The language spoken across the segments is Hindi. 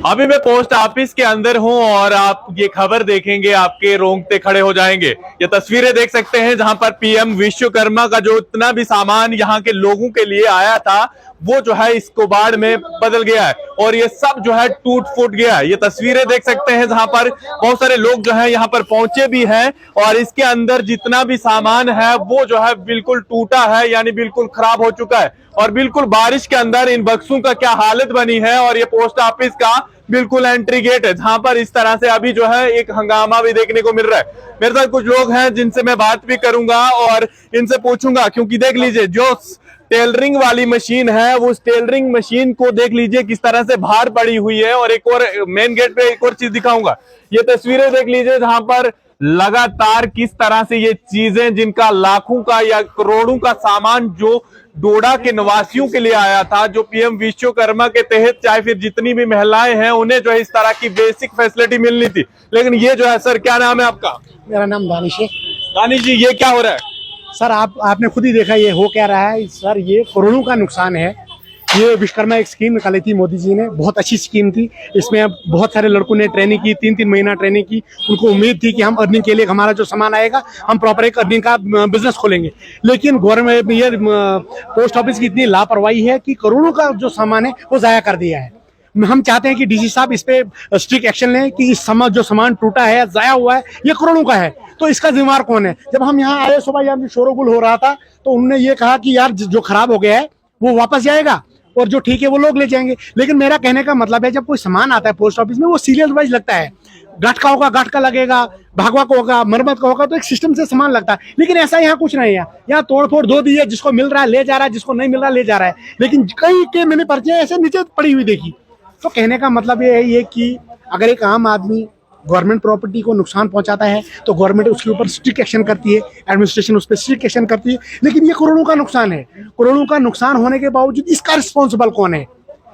अभी मैं पोस्ट ऑफिस के अंदर हूं और आप ये खबर देखेंगे आपके रोंगटे खड़े हो जाएंगे। ये तस्वीरें देख सकते हैं जहां पर पीएम विश्वकर्मा का जो इतना भी सामान यहां के लोगों के लिए आया था वो जो है इस कबाड़ में बदल गया है और ये सब जो है टूट फूट गया है। ये तस्वीरें देख सकते हैं जहां पर बहुत सारे लोग जो है यहाँ पर पहुंचे भी हैं और इसके अंदर जितना भी सामान है वो जो है बिल्कुल टूटा है, यानी बिल्कुल खराब हो चुका है। और बिल्कुल बारिश के अंदर इन बक्सों का क्या हालत बनी है। और ये पोस्ट ऑफिस का बिल्कुल एंट्री गेट है जहां पर इस तरह से अभी जो है एक हंगामा भी देखने को मिल रहा है। मेरे साथ कुछ लोग हैं जिनसे मैं बात भी करूंगा और इनसे पूछूंगा, क्योंकि देख लीजिए जो टेलरिंग वाली मशीन है वो उस टेलरिंग मशीन को देख लीजिए किस तरह से बाहर पड़ी हुई है। और एक और मेन गेट पे एक और चीज दिखाऊंगा, ये तस्वीरें देख लीजिए जहां पर लगातार किस तरह से ये चीजें जिनका लाखों का या करोड़ों का सामान जो डोडा के निवासियों के लिए आया था, जो पीएम विश्वकर्मा के तहत चाहे फिर जितनी भी महिलाएं हैं उन्हें जो है इस तरह की बेसिक फैसिलिटी मिलनी थी, लेकिन ये जो है। सर क्या नाम है आपका? मेरा नाम दानिश है। दानिश जी, ये क्या हो रहा है? सर आपने खुद ही देखा ये हो क्या रहा है। सर ये करोड़ों का नुकसान है। ये विश्वकर्मा एक स्कीम निकाली थी मोदी जी ने, बहुत अच्छी स्कीम थी। इसमें अब बहुत सारे लड़कों ने ट्रेनिंग की, 3-3 महीना ट्रेनिंग की। उनको उम्मीद थी कि हम अर्निंग के लिए हमारा जो सामान आएगा हम प्रॉपर एक अर्निंग का बिजनेस खोलेंगे। लेकिन गवर्नमेंट ये पोस्ट ऑफिस की इतनी लापरवाही है कि करोड़ों का जो सामान है वो जाया कर दिया है। हम चाहते हैं कि डीसी साहब इस पे स्ट्रिक्ट एक्शन लें कि इस जो सामान टूटा है, जाया हुआ है, ये करोड़ों का है, तो इसका जिम्मेवार कौन है। जब हम यहाँ आए सुबह यहाँ शोरगुल हो रहा था तो उन्होंने ये कहा कि यार जो खराब हो गया है वो वापस जाएगा और जो ठीक है वो लोग ले जाएंगे। लेकिन मेरा कहने का मतलब है जब कोई सामान आता है पोस्ट ऑफिस में वो सीरियल वाइज लगता है। गांठ का होगा गांठ का लगेगा, भागवा का होगा मरम्मत का होगा, तो एक सिस्टम से सामान लगता है। लेकिन ऐसा यहाँ कुछ नहीं है। यहाँ तोड़फोड़ दो दी है, जिसको मिल रहा है ले जा रहा है, जिसको नहीं मिल रहा ले जा रहा है। लेकिन कई के मैंने पर्चियां ऐसे नीचे पड़ी हुई देखी। तो कहने का मतलब ये है ये कि अगर एक आम आदमी गवर्नमेंट प्रॉपर्टी को नुकसान पहुंचाता है तो गवर्नमेंट उसके ऊपर स्ट्रिक्ट एक्शन करती है, एडमिनिस्ट्रेशन उस पर स्ट्रिक्ट एक्शन करती है। लेकिन ये करोड़ों का नुकसान है। करोड़ों का नुकसान होने के बावजूद इसका रिस्पॉन्सिबल कौन है?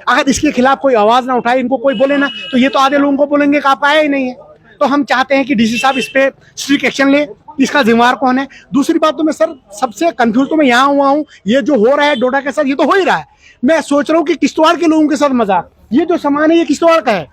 अगर इसके खिलाफ कोई आवाज ना उठाए, इनको कोई बोले ना, तो ये तो आधे लोगों को बोलेंगे कि आप आया ही नहीं है। तो हम चाहते हैं कि डीसी साहब इस पे स्ट्रिक्ट एक्शन ले, इसका जिम्मेवार कौन है। दूसरी बात तो मैं सर सबसे कंफ्यूज तो मैं यहाँ हुआ हूँ, ये जो हो रहा है डोडा के साथ ये तो हो ही रहा है। मैं सोच रहा हूँ कि किश्तवाड़ के लोगों के साथ मजाक, ये जो सामान है ये किश्तवाड़ का है,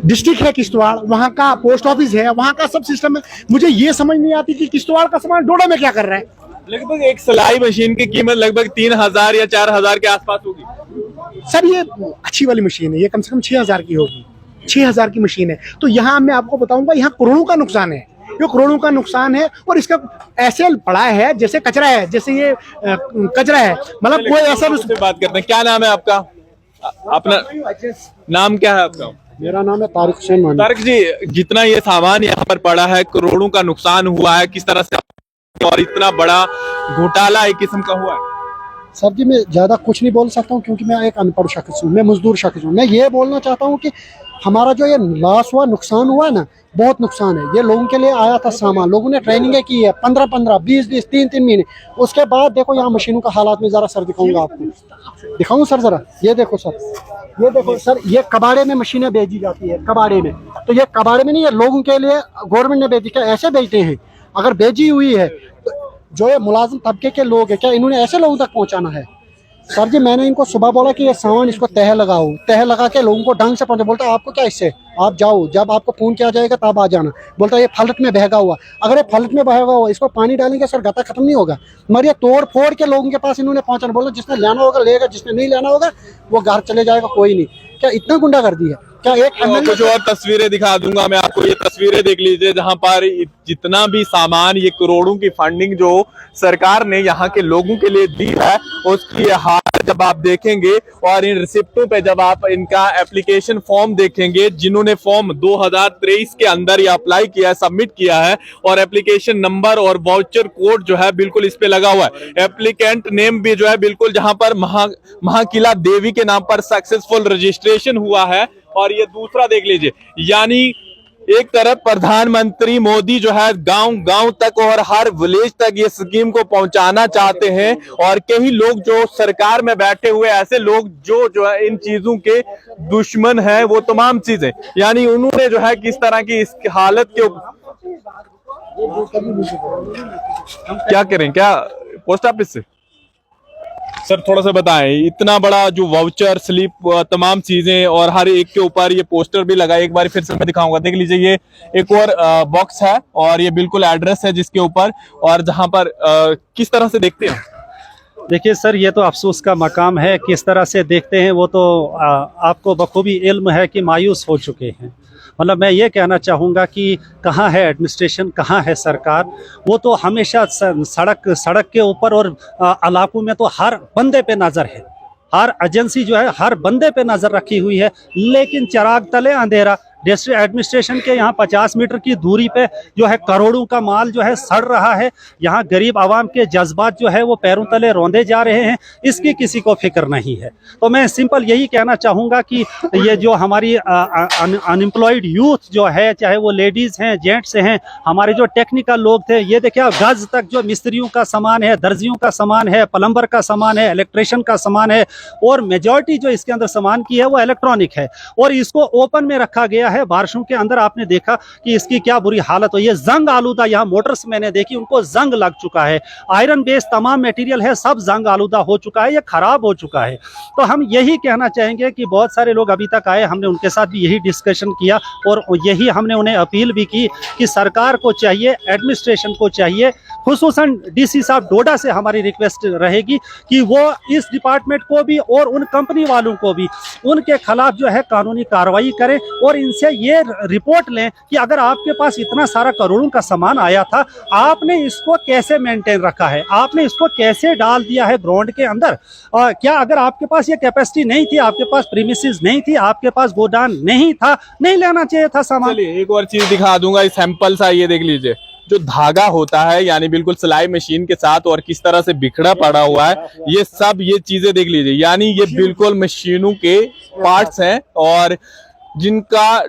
डिस्ट्रिक्ट है किश्तवाड़, वहां का पोस्ट ऑफिस है, वहां का सब सिस्टम है। मुझे ये समझ नहीं आती कि किश्तवाड़ का सामान डोडा में क्या कर रहा है। लगभग एक सिलाई मशीन की कीमत लगभग 3000 या 4000 के आसपास होगी। सर ये अच्छी वाली मशीन है, ये कम से कम 6000 की होगी, 6000 की मशीन है। तो यहाँ मैं आपको बताऊंगा यहाँ करोड़ों का नुकसान है, ये करोड़ों का नुकसान है। और इसका ऐसे पड़ा है जैसे कचरा है, जैसे ये कचरा है, मतलब कोई ऐसा। बात करते हैं, क्या नाम है आपका? अपना नाम क्या है आपका? मेरा नाम है तारिक हुसैन। तारिक जी, जितना ये सामान यहाँ पर पड़ा है, करोड़ों का नुकसान हुआ है, किस तरह से और इतना बड़ा घोटाला एक किस्म का हुआ है? सर जी मैं ज़्यादा कुछ नहीं बोल सकता हूँ क्योंकि मैं एक अनपढ़ शख्स हूँ, मैं मजदूर शख्स हूँ। मैं ये बोलना चाहता हूँ कि हमारा जो ये लॉस हुआ, नुकसान हुआ ना, बहुत नुकसान है। ये लोगों के लिए आया था सामान, लोगों ने ट्रेनिंग की है 15-15, 20-20, 3-3 महीने। उसके बाद देखो यहाँ मशीनों का हालात में ज़रा सर दिखाऊंगा आपको, दिखाऊँ सर ज़रा। ये देखो सर, ये देखो सर, ये कबाड़े में मशीनें भेजी जाती है, कबाड़े में। तो ये कबाड़े में नहीं, ये लोगों के लिए गवर्नमेंट ने भेजी, क्या ऐसे भेजते हैं? अगर भेजी हुई है तो जो ये मुलाजिम तबके के लोग हैं, क्या इन्होंने ऐसे लोगों तक पहुंचाना है? सर जी मैंने इनको सुबह बोला कि ये सामान इसको तह लगाओ, तह लगा के लोगों को ढंग से पहुंचा। बोलता है आपको क्या इससे, आप जाओ, जब आपको फोन किया जाएगा तब आ जाना। बोलता है ये फलट में बहगा हुआ, अगर ये फलट में बहगा हुआ इसको पानी डालेंगे सर गता खत्म नहीं होगा। मगर ये तोड़ फोड़ के लोगों के पास इन्होंने पहुंचाना। बोला जिसने लेना होगा लेगा, जिसने नहीं लेना होगा वो घर चले जाएगा, कोई नहीं। क्या इतना गुंडागर्दी है क्या? एक कुछ और तस्वीरें दिखा दूंगा मैं आपको, ये तस्वीरें देख लीजिए जहां पर जितना भी सामान, ये करोड़ों की फंडिंग जो सरकार ने यहाँ के लोगों के लिए दी है उसकी हाल जब आप देखेंगे और इन रिसिप्टों पे जब आप इनका एप्लीकेशन फॉर्म देखेंगे, जिन्होंने फॉर्म 2023 के अंदर ये अप्लाई किया है, सबमिट किया है, और एप्लीकेशन नंबर और वाउचर कोड जो है बिल्कुल इस पे लगा हुआ है। एप्लीकेंट नेम भी जो है बिल्कुल जहां पर महाकिला देवी के नाम पर सक्सेसफुल रजिस्ट्रेशन हुआ है। और ये दूसरा देख लीजिए, यानी एक तरफ प्रधानमंत्री मोदी जो है गांव गांव तक और हर विलेज तक ये स्कीम को पहुंचाना चाहते हैं, और कई लोग जो सरकार में बैठे हुए ऐसे लोग जो है इन चीजों के दुश्मन हैं, वो तमाम चीजें, यानी उन्होंने जो है किस तरह की इस हालत के क्या करें, क्या पोस्ट ऑफिस से सर थोड़ा सा बताएं, इतना बड़ा जो वाउचर स्लिप तमाम चीजें और हर एक के ऊपर ये पोस्टर भी लगा है। एक बार फिर से मैं दिखाऊंगा, देख लीजिए ये एक और बॉक्स है और ये बिल्कुल एड्रेस है जिसके ऊपर, और जहां पर किस तरह से देखते हैं। देखिए सर, ये तो अफसोस का मकाम है, किस तरह से देखते हैं वो तो आपको बखूबी इल्म है कि मायूस हो चुके हैं। मतलब मैं ये कहना चाहूँगा कि कहाँ है एडमिनिस्ट्रेशन, कहाँ है सरकार। वो तो हमेशा सड़क के ऊपर और इलाकों में तो हर बंदे पे नज़र है, हर एजेंसी जो है हर बंदे पे नज़र रखी हुई है, लेकिन चिराग तले अंधेरा। डिस्ट्रिक्ट एडमिनिस्ट्रेशन के यहाँ 50 मीटर की दूरी पे जो है करोड़ों का माल जो है सड़ रहा है। यहाँ गरीब आवाम के जज्बात जो है वो पैरों तले रौंदे जा रहे हैं, इसकी किसी को फिक्र नहीं है। तो मैं सिंपल यही कहना चाहूँगा कि ये जो हमारी अनएम्प्लॉयड यूथ जो है, चाहे वो लेडीज़ हैं जेंट्स हैं, हमारे जो टेक्निकल लोग थे, ये देखिए आप गज तक जो मिस्त्रियों का सामान है, दर्जियों का सामान है, प्लम्बर का सामान है, इलेक्ट्रिशियन का सामान है, और मेजॉरिटी जो इसके अंदर सामान की है वो इलेक्ट्रॉनिक है, और इसको ओपन में रखा गया है। बारिशों के अंदर आपने देखा कि इसकी क्या बुरी हालत हो। ये जंग आलूदा, यहाँ मोटर्स मैंने देखी उनको जंग लग चुका है, आयरन बेस तमाम मटेरियल है सब जंग आलूदा हो चुका है, ये खराब हो चुका है। तो हम यही कहना चाहेंगे कि बहुत सारे लोग अभी तक आए, हमने उनके साथ भी यही डिस्कशन किया और यही हमने उन्हें अपील भी की कि सरकार को चाहिए, एडमिनिस्ट्रेशन को चाहिए, खुसूसन डीसी साहब डोडा से हमारी रिक्वेस्ट रहेगी कि वो इस डिपार्टमेंट को भी और उन कंपनी वालों को भी उनके खिलाफ जो है कानूनी कार्रवाई करें और इनसे ये रिपोर्ट लें कि अगर आपके पास इतना सारा करोड़ों का सामान आया था, आपने इसको कैसे मेंटेन रखा है, आपने इसको कैसे डाल दिया है ग्राउंड के अंदर। क्या अगर आपके पास ये कैपेसिटी नहीं थी, आपके पास प्रीमिसेस नहीं थी, आपके पास गोदान नहीं था, नहीं लेना चाहिए था सामान। चलिए एक और चीज दिखा दूंगा, इस सैंपल सा ये देख लीजिए, जो धागा होता है यानी बिल्कुल सिलाई मशीन के साथ और किस तरह से बिखरा पड़ा हुआ है, ये सब ये चीजें देख लीजिए, यानी ये बिल्कुल मशीनों के पार्ट्स हैं और जिनका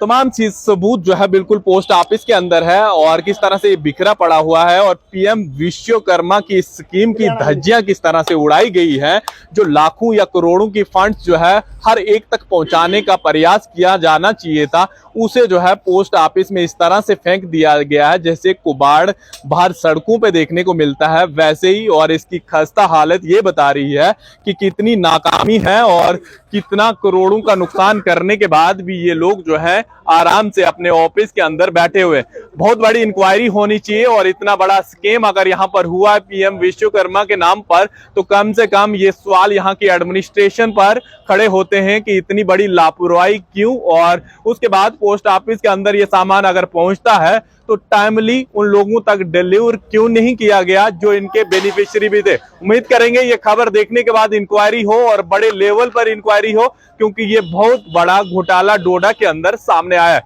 तमाम चीज सबूत जो है बिल्कुल पोस्ट ऑफिस के अंदर है और किस तरह से ये बिखरा पड़ा हुआ है। और पीएम विश्वकर्मा की स्कीम की धज्जियां किस तरह से उड़ाई गई है, जो लाखों या करोड़ों की फंड्स जो है हर एक तक पहुंचाने का प्रयास किया जाना चाहिए था, उसे जो है पोस्ट ऑफिस में इस तरह से फेंक दिया गया है जैसे कुबाड़ बाहर सड़कों पे देखने को मिलता है वैसे ही। और इसकी खस्ता हालत ये बता रही है कि कितनी नाकामी है और कितना करोड़ों का नुकसान करने के बाद भी ये लोग जो है आराम से अपने ऑफिस के अंदर बैठे हुए। बहुत बड़ी इंक्वायरी होनी चाहिए और इतना बड़ा स्कीम अगर यहाँ पर हुआ है पीएम विश्वकर्मा के नाम पर, तो कम से कम ये सवाल यहाँ की एडमिनिस्ट्रेशन पर खड़े होते हैं कि इतनी बड़ी लापरवाही क्यों, और उसके बाद पोस्ट ऑफिस के अंदर ये सामान अगर पहुंचता है तो टाइमली उन लोगों तक डिलीवर क्यों नहीं किया गया जो इनके बेनिफिशियरी भी थे। उम्मीद करेंगे ये खबर देखने के बाद इंक्वायरी हो और बड़े लेवल पर इंक्वायरी हो, क्योंकि ये बहुत बड़ा घोटाला डोडा के अंदर सामने आया है।